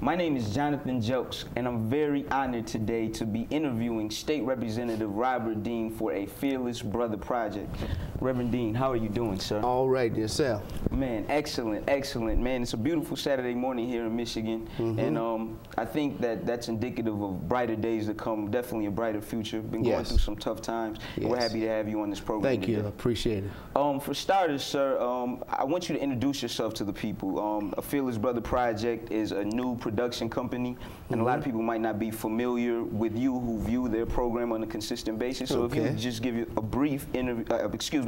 My name is Jonathan Jelks, and I'm very honored today to be interviewing State Representative Robert Dean for a Fearless Brother Project. Reverend Dean, how are you doing, sir? All right, yourself? Man, excellent, excellent. Man, it's a beautiful Saturday morning here in Michigan, and I think that that's indicative of brighter days to come, definitely a brighter future. Been going through some tough times, and we're happy to have you on this program Thank today. you, appreciate it. For starters, sir, I want you to introduce yourself to the people. A Fearless Brother Project is a new production company, and a lot of people might not be familiar with you who view their program on a consistent basis. So if you would just give you a brief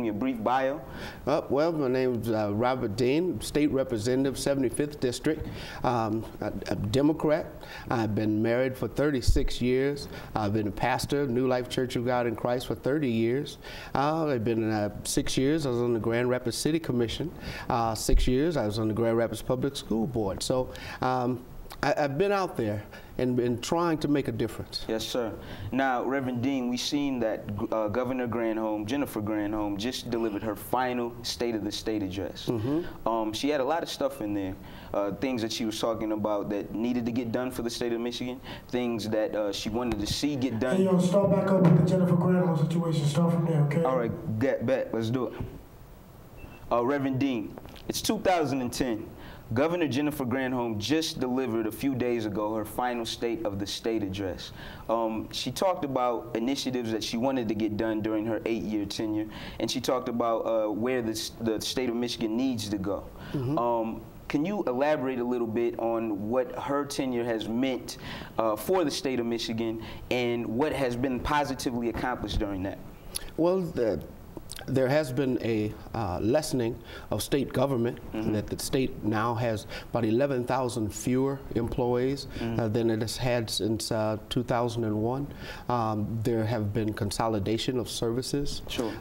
a brief bio. Well, my name is Robert Dean, State Representative, 75th District, a Democrat. I've been married for 36 years. I've been a pastor, New Life Church of God in Christ, for 30 years. I've been 6 years, I was on the Grand Rapids City Commission. 6 years, I was on the Grand Rapids Public School Board. So I've been out there and been trying to make a difference. Yes, sir. Now, Reverend Dean, we've seen that Governor Granholm, Jennifer Granholm, just delivered her final State of the State address. She had a lot of stuff in there, things that she was talking about that needed to get done for the state of Michigan, things that she wanted to see get done. Hey, yo, start back up with the Jennifer Granholm situation. Start from there, okay? All right, get back. Let's do it. Reverend Dean, it's 2010. Governor Jennifer Granholm just delivered a few days ago her final State of the State address. She talked about initiatives that she wanted to get done during her 8-year tenure, and she talked about where the state of Michigan needs to go. Can you elaborate a little bit on what her tenure has meant for the state of Michigan and what has been positively accomplished during that? Well, there has been a lessening of state government, that the state now has about 11,000 fewer employees than it has had since 2001. There have been consolidation of services. Sure.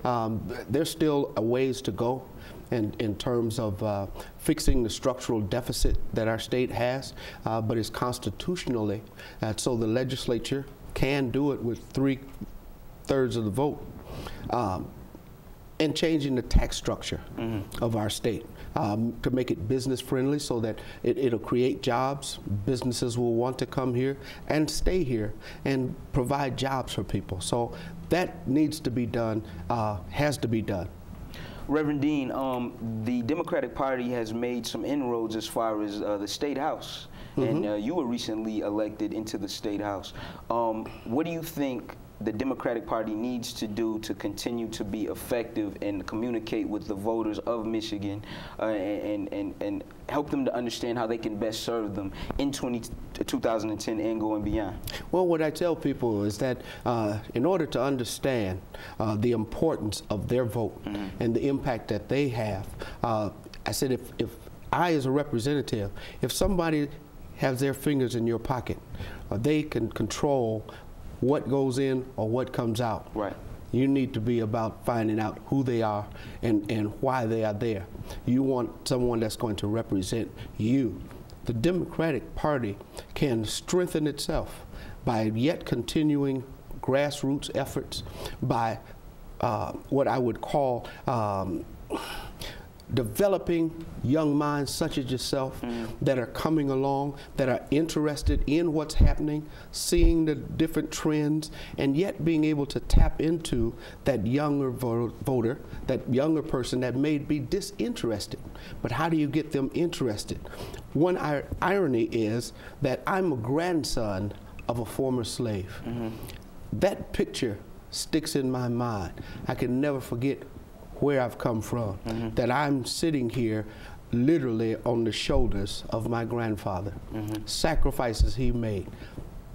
There's still a ways to go in terms of fixing the structural deficit that our state has, but it's constitutionally, so the legislature can do it with 3/3 of the vote. And changing the tax structure of our state to make it business friendly so that it'll create jobs. Businesses will want to come here and stay here and provide jobs for people. So that needs to be done, has to be done. Reverend Dean, the Democratic Party has made some inroads as far as the State House, and you were recently elected into the State House. What do you think the Democratic Party needs to do to continue to be effective and communicate with the voters of Michigan and help them to understand how they can best serve them in 2010 and going beyond? Well, what I tell people is that in order to understand the importance of their vote and the impact that they have, I said if I, as a representative, if somebody has their fingers in your pocket, they can control what goes in or what comes out. Right. You need to be about finding out who they are and why they are there. You want someone that's going to represent you. The Democratic Party can strengthen itself by yet continuing grassroots efforts, by what I would call developing young minds such as yourself that are coming along, that are interested in what's happening, seeing the different trends, and yet being able to tap into that younger voter, that younger person that may be disinterested. But how do you get them interested? One irony is that I'm a grandson of a former slave. That picture sticks in my mind. I can never forget where I've come from, that I'm sitting here literally on the shoulders of my grandfather, sacrifices he made.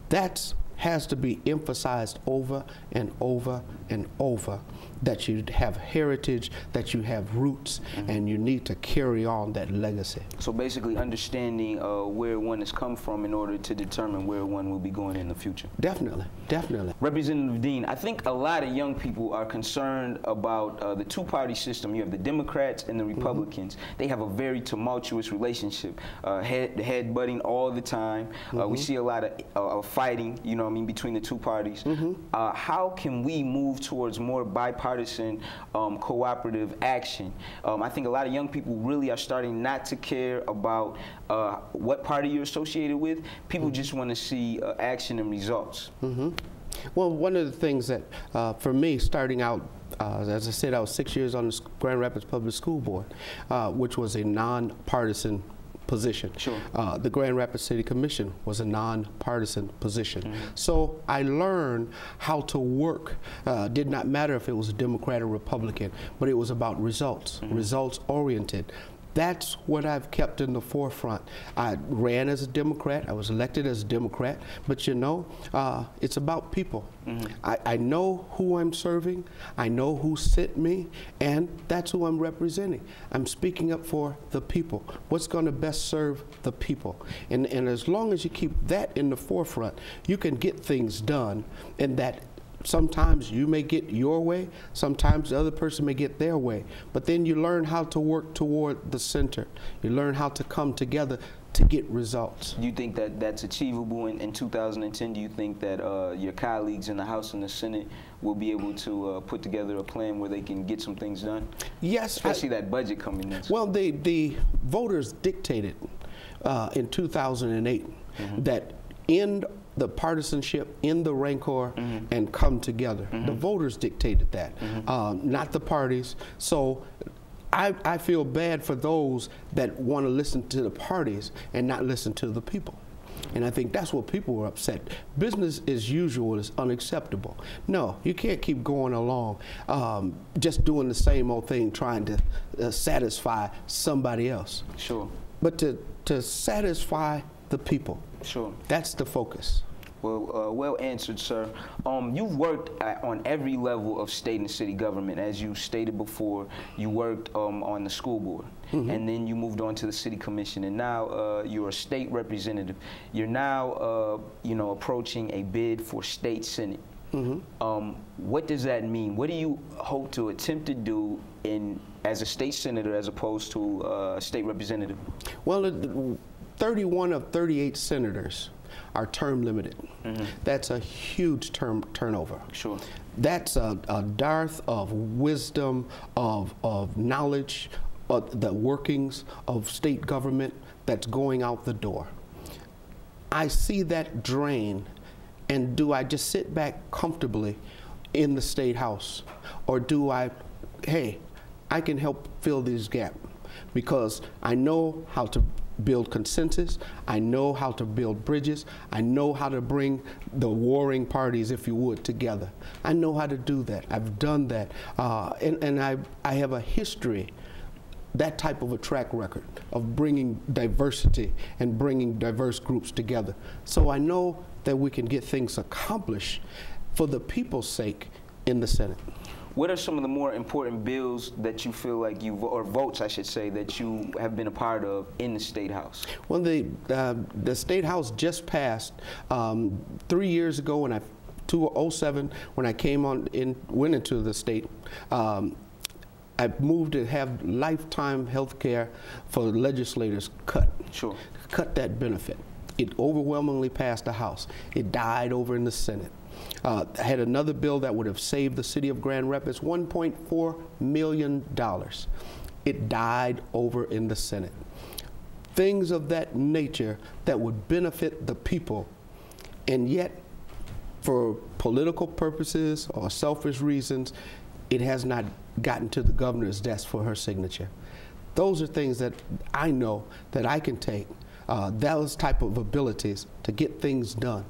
That has to be emphasized over and over and over, that you have heritage, that you have roots, and you need to carry on that legacy. So basically understanding where one has come from in order to determine where one will be going in the future. Definitely, definitely. Representative Dean, I think a lot of young people are concerned about the two-party system. You have the Democrats and the Republicans. They have a very tumultuous relationship, head-butting all the time. We see a lot of fighting, you know what I mean, between the two parties. How can we move towards more bipartisan bipartisan cooperative action. I think a lot of young people really are starting not to care about what party you're associated with. People just want to see action and results. Well, one of the things that, for me, starting out, as I said, I was 6 years on the Grand Rapids Public School Board, which was a non-partisan position. Sure. The Grand Rapids City Commission was a non-partisan position. So I learned how to work. Did not matter if it was a Democrat or Republican, but it was about results, results-oriented. That's what I've kept in the forefront. I ran as a Democrat. I was elected as a Democrat. But you know, it's about people. I know who I'm serving. I know who sent me. And that's who I'm representing. I'm speaking up for the people. What's going to best serve the people? And as long as you keep that in the forefront, you can get things done. And that sometimes you may get your way, sometimes the other person may get their way, but then you learn how to work toward the center. You learn how to come together to get results. Do you think that that's achievable in 2010? Do you think that your colleagues in the House and the Senate will be able to put together a plan where they can get some things done? Yes. Especially that budget coming in. Well, the voters dictated in 2008 that end the partisanship, in the rancor, and come together. The voters dictated that, not the parties. So I feel bad for those that want to listen to the parties and not listen to the people. And I think that's what people were upset. Business as usual is unacceptable. No, you can't keep going along just doing the same old thing, trying to satisfy somebody else. Sure. But to satisfy the people. Sure. That's the focus. Well, well answered, sir. You've worked on every level of state and city government. As you stated before, you worked on the school board, and then you moved on to the city commission, and now you're a state representative. You're now, you know, approaching a bid for state senate. What does that mean? What do you hope to attempt to do as a state senator as opposed to a state representative? Well, 31 of 38 senators are term limited. That's a huge turnover. Sure. That's a dearth of wisdom, of knowledge, the workings of state government that's going out the door. I see that drain, and do I just sit back comfortably in the state house, or do hey, I can help fill this gap, because I know how to build consensus, I know how to build bridges, I know how to bring the warring parties, if you would, together. I know how to do that. I've done that. And I have a history, that type of a track record of bringing diversity and bringing diverse groups together. So I know that we can get things accomplished for the people's sake in the Senate. What are some of the more important bills that you feel like or votes, I should say, that you have been a part of in the State House? Well, the State House just passed 3 years ago, when 2007, when I went into the state. I moved to have lifetime health care for legislators cut. Sure. Cut that benefit. It overwhelmingly passed the House. It died over in the Senate. I had another bill that would have saved the city of Grand Rapids $1.4 million. It died over in the Senate. Things of that nature that would benefit the people, and yet for political purposes or selfish reasons, it has not gotten to the governor's desk for her signature. Those are things that I know that I can take, those type of abilities to get things done.